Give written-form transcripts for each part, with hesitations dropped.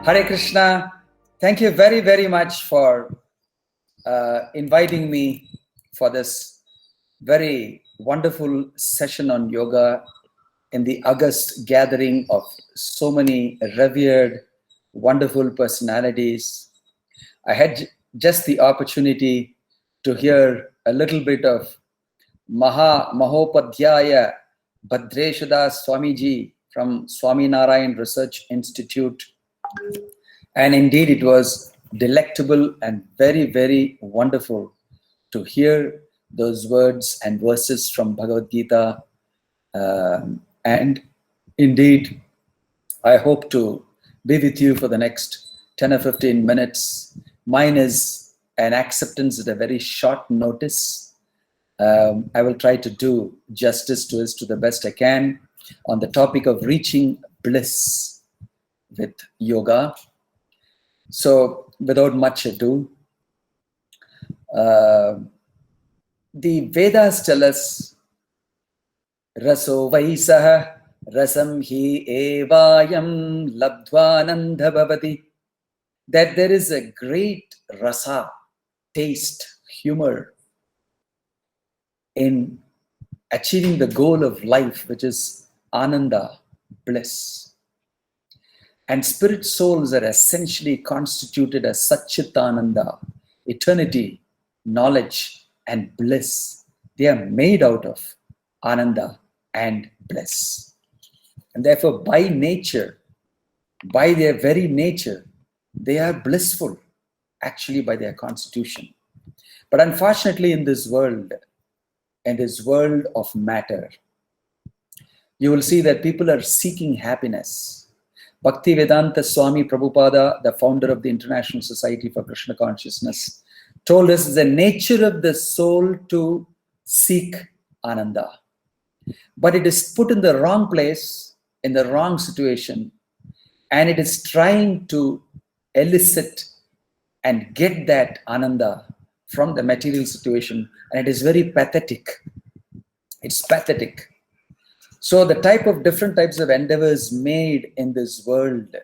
Hare Krishna. Thank you very, very much for inviting me for this very wonderful session on yoga in the August gathering of so many revered, wonderful personalities. I had just the opportunity to hear a little bit of Mahopadhyaya Bhadreshadas Swamiji from Swaminarayan Research Institute. And indeed, it was delectable and very, very wonderful to hear those words and verses from Bhagavad Gita. And indeed, I hope to be with you for the next 10 or 15 minutes. Mine is an acceptance at a very short notice. I will try to do justice to it to the best I can on the topic of reaching bliss with yoga. So, without much ado, the Vedas tell us, Raso Vaisaha Rasam Hi Evayam Labdvananda Bhavati, that there is a great rasa, taste, humor in achieving the goal of life, which is ananda, bliss. And spirit souls are essentially constituted as Satchitananda, eternity, knowledge, and bliss. They are made out of ananda and bliss. And therefore, by nature, by their very nature, they are blissful, actually by their constitution. But unfortunately, in this world of matter, you will see that people are seeking happiness. Bhakti Vinoda Swami Prabhupada, the founder of the International Society for Krishna Consciousness, told us the nature of the soul to seek ananda. But it is put in the wrong place, in the wrong situation, and it is trying to elicit and get that ananda from the material situation, and it is very pathetic. It's pathetic. So the different types of endeavors made in this world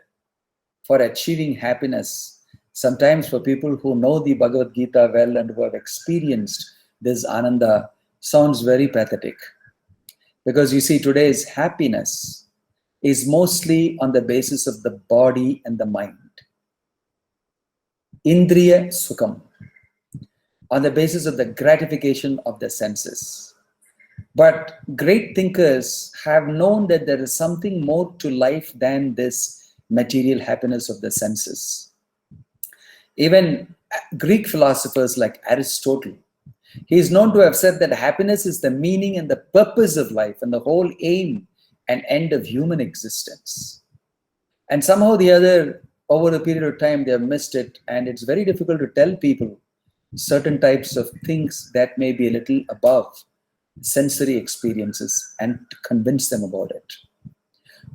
for achieving happiness, sometimes for people who know the Bhagavad Gita well and who have experienced this ananda, sounds very pathetic. Because you see, today's happiness is mostly on the basis of the body and the mind. Indriya Sukham, on the basis of the gratification of the senses. But great thinkers have known that there is something more to life than this material happiness of the senses. Even Greek philosophers like Aristotle, he is known to have said that happiness is the meaning and the purpose of life and the whole aim and end of human existence. And somehow or the other, over a period of time, they have missed it. And it's very difficult to tell people certain types of things that may be a little above sensory experiences and to convince them about it.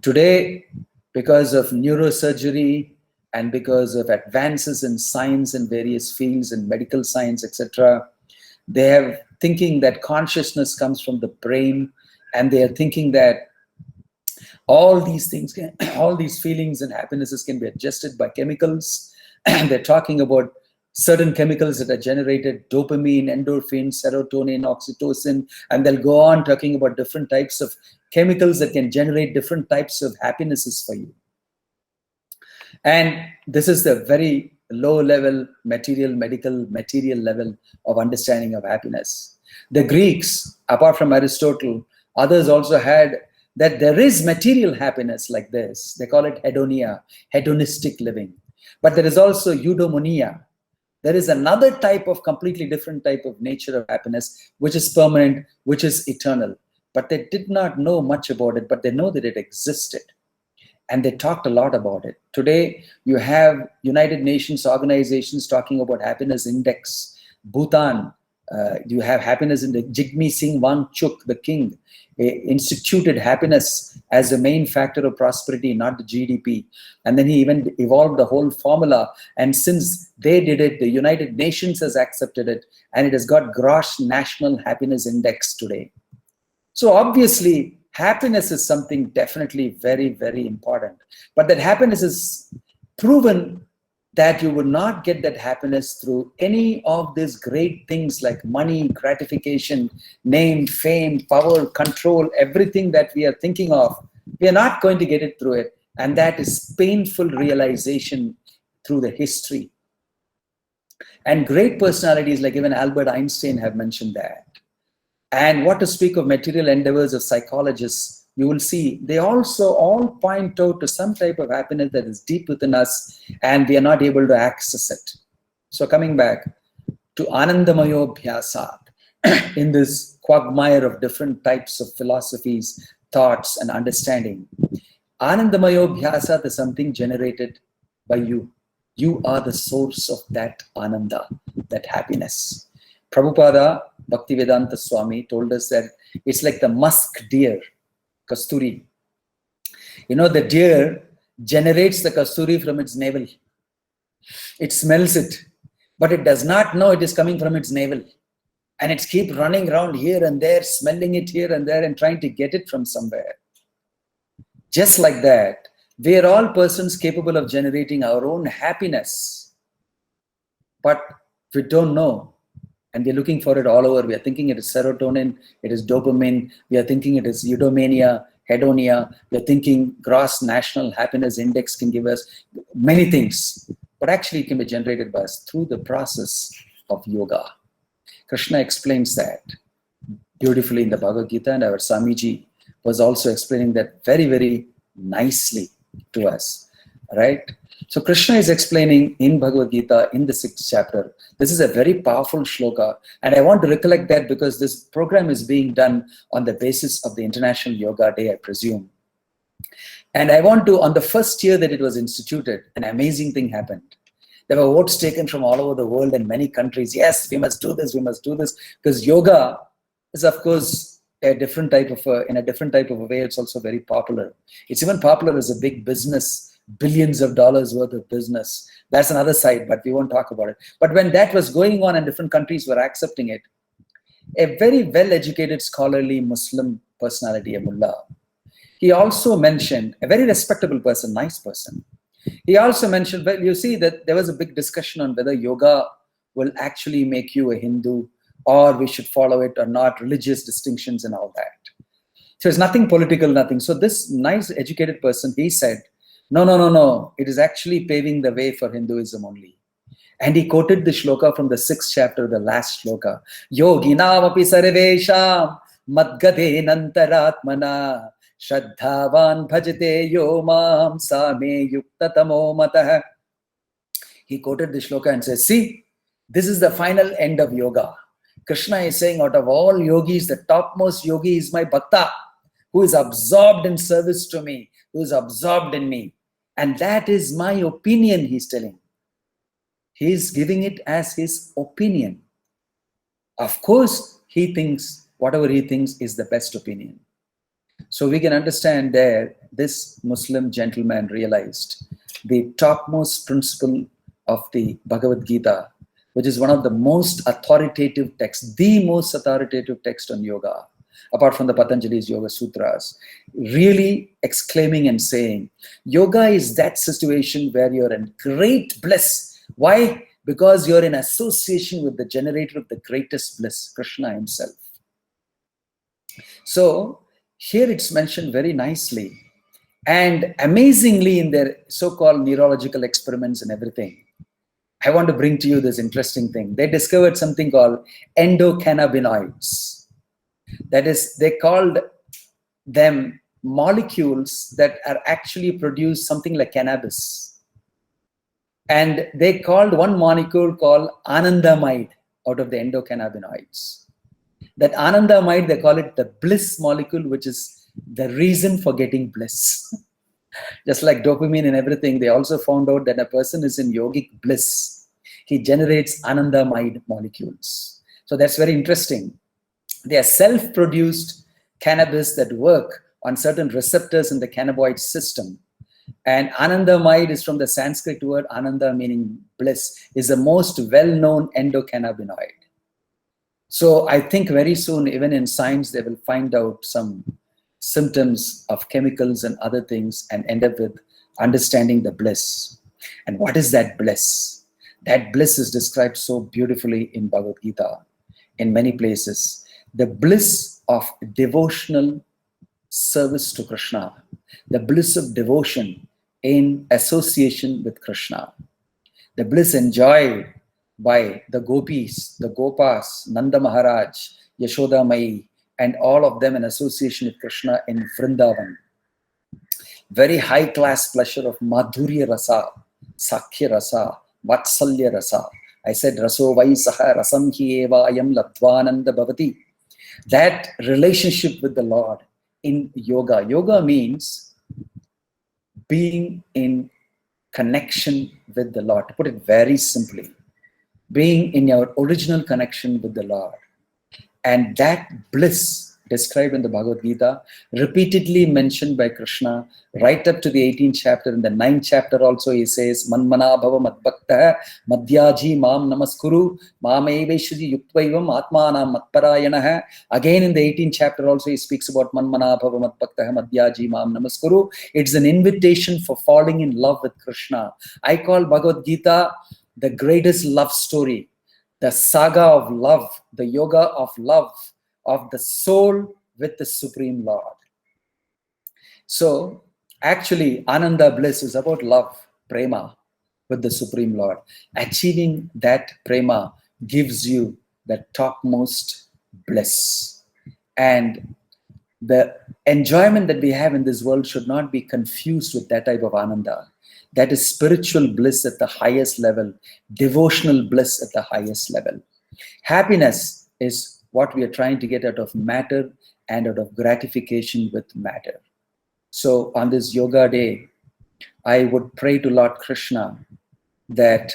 Today, because of neurosurgery and because of advances in science in various fields and medical science, etc., they are thinking that consciousness comes from the brain, and they are thinking that all these things, all these feelings and happinesses can be adjusted by chemicals. And they're talking about certain chemicals that are generated, dopamine, endorphin, serotonin, oxytocin, and they'll go on talking about different types of chemicals that can generate different types of happinesses for you. And this is the very low level material level of understanding of happiness. The Greeks, apart from Aristotle, others also had that there is material happiness like this. They call it hedonia, hedonistic living. But there is also eudaimonia. There is another type of completely different type of nature of happiness, which is permanent, which is eternal. But they did not know much about it, but they know that it existed. And they talked a lot about it. Today, you have United Nations organizations talking about happiness index. Bhutan, you have happiness index. Jigme Singh Wangchuk, the king, instituted happiness as the main factor of prosperity, not the GDP. And then he even evolved the whole formula. And since they did it, the United Nations has accepted it. And it has got gross national happiness index today. So obviously, happiness is something definitely very, very important. But that happiness is proven that you would not get that happiness through any of these great things like money, gratification, name, fame, power, control, everything that we are thinking of. We are not going to get it through it. And that is painful realization through the history. And great personalities like even Albert Einstein have mentioned that. And what to speak of material endeavors of psychologists, you will see they also all point out to some type of happiness that is deep within us and we are not able to access it. So coming back to Anandamayo Bhyasat, in this quagmire of different types of philosophies, thoughts and understanding, Anandamayo Bhyasat is something generated by you. You are the source of that Ananda, that happiness. Prabhupada, Bhakti Vinoda Swami told us that it's like the musk deer, kasturi. You know, the deer generates the kasturi from its navel. It smells it, but it does not know it is coming from its navel. And it keeps running around here and there, smelling it here and there and trying to get it from somewhere. Just like that, we are all persons capable of generating our own happiness, but we don't know. And we're looking for it all over. We are thinking it is serotonin, it is dopamine. We are thinking it is eudaimonia, hedonia. We are thinking gross national happiness index can give us many things. But actually it can be generated by us through the process of yoga. Krishna explains that beautifully in the Bhagavad Gita, and our Swamiji was also explaining that very, very nicely to us, right? So Krishna is explaining in Bhagavad Gita in the 6th chapter. This is a very powerful shloka, and I want to recollect that because this program is being done on the basis of the International Yoga Day, I presume. And I want to, on the first year that it was instituted, an amazing thing happened. There were votes taken from all over the world and many countries. Yes, we must do this, because yoga is, of course, a different type of in a different type of a way. It's also very popular. It's even popular as a big business. Billions of dollars worth of business. That's another side, but we won't talk about it. But when that was going on and different countries were accepting it, a very well-educated scholarly Muslim personality, a mullah, he also mentioned, a very respectable person, nice person. He also mentioned, well, you see that there was a big discussion on whether yoga will actually make you a Hindu or we should follow it or not, religious distinctions and all that. So it's nothing political, nothing. So this nice educated person, he said, no. It is actually paving the way for Hinduism only. And he quoted the shloka from the 6th chapter, the last shloka. Yoginam api sarvesham madgade nantaratmana shraddhavan bhajate yo mam same yukta tamo matah. He quoted the shloka and says, see, this is the final end of yoga. Krishna is saying, out of all yogis, the topmost yogi is my bhakta, who is absorbed in service to me, who is absorbed in me. And that is my opinion, he's telling. He's giving it as his opinion. Of course, he thinks, whatever he thinks is the best opinion. So we can understand there, this Muslim gentleman realized the topmost principle of the Bhagavad Gita, which is one of the most authoritative texts, the most authoritative text on yoga, apart from the Patanjali's Yoga Sutras, really exclaiming and saying, yoga is that situation where you're in great bliss. Why? Because you're in association with the generator of the greatest bliss, Krishna himself. So here it's mentioned very nicely and amazingly in their so-called neurological experiments and everything. I want to bring to you this interesting thing. They discovered something called endocannabinoids. That is, they called them molecules that are actually produce something like cannabis. And they called one molecule called anandamide out of the endocannabinoids. That anandamide, they call it the bliss molecule, which is the reason for getting bliss. Just like dopamine and everything, they also found out that a person is in yogic bliss. He generates anandamide molecules. So that's very interesting. They are self-produced cannabis that work on certain receptors in the cannabinoid system. And anandamide is from the Sanskrit word ananda, meaning bliss, is the most well-known endocannabinoid. So I think very soon, even in science, they will find out some symptoms of chemicals and other things and end up with understanding the bliss. And what is that bliss? That bliss is described so beautifully in Bhagavad Gita in many places. The bliss of devotional service to Krishna, the bliss of devotion in association with Krishna, the bliss enjoyed by the gopis, the gopas, Nanda Maharaj, Yashoda Mai, and all of them in association with Krishna in Vrindavan. Very high class pleasure of Madhurya Rasa, Sakhya Rasa, Vatsalya Rasa. I said, Raso Vai Saha Rasam Hi Eva Ayam Latvananda Bhavati. That relationship with the Lord in yoga. Yoga means being in connection with the Lord. To put it very simply, being in your original connection with the Lord. And that bliss described in the Bhagavad Gita, repeatedly mentioned by Krishna, right up to the 18th chapter. In the 9th chapter also he says, Manmana bhava madbhakta madhyaji mam namaskuru mameveshji yuktvaivam atmanam matparayana. Again in the 18th chapter also he speaks about Manmana bhava madbhakta madhyaji mam namaskuru. It's an invitation for falling in love with Krishna. I call Bhagavad Gita the greatest love story, the saga of love, the yoga of love, of the soul with the Supreme Lord. So actually Ananda bliss is about love, prema, with the Supreme Lord. Achieving that prema gives you the topmost bliss. And the enjoyment that we have in this world should not be confused with that type of Ananda. That is spiritual bliss at the highest level, devotional bliss at the highest level. Happiness is what we are trying to get out of matter and out of gratification with matter. So on this yoga day, I would pray to Lord Krishna that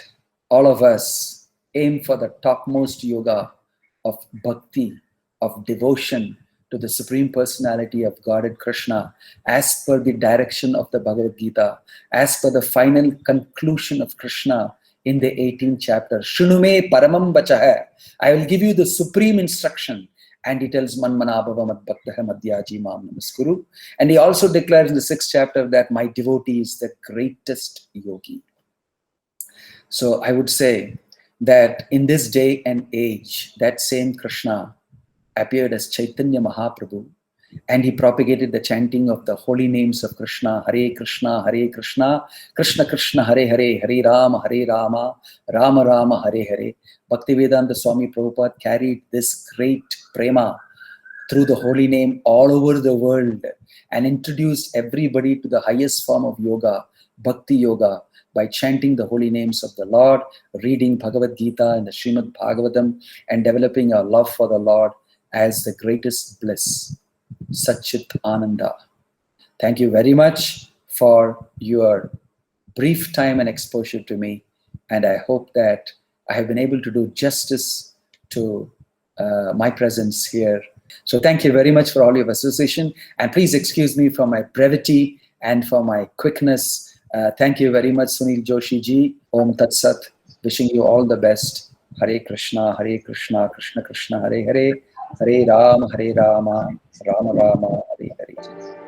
all of us aim for the topmost yoga of bhakti, of devotion to the Supreme Personality of Godhead Krishna, as per the direction of the Bhagavad Gita, as per the final conclusion of Krishna in the 18th chapter. Shunume paramam vachaha. I will give you the supreme instruction. And he tells Manmana bhava madbhaktaha madhyaji mam namaskuru. And he also declares in the 6th chapter that my devotee is the greatest yogi. So I would say that in this day and age, that same Krishna appeared as Chaitanya Mahaprabhu, and he propagated the chanting of the holy names of Krishna, Hare Krishna, Krishna Krishna, Hare Hare, Hare Rama, Rama Rama, Hare Hare. Bhakti Vinoda Swami Prabhupada carried this great prema through the holy name all over the world and introduced everybody to the highest form of yoga, Bhakti Yoga, by chanting the holy names of the Lord, reading Bhagavad Gita and the Srimad Bhagavatam, and developing our love for the Lord as the greatest bliss, Satchit Ananda. Thank you very much for your brief time and exposure to me, and I hope that I have been able to do justice to my presence here. So thank you very much for all your association, and please excuse me for my brevity and for my quickness. Thank you very much, Sunil Joshi ji. Om Tat Sat. Wishing you all the best. Hare Krishna, Krishna Krishna, Hare Hare, Hare Rama, Rama Rama, Hare Hare.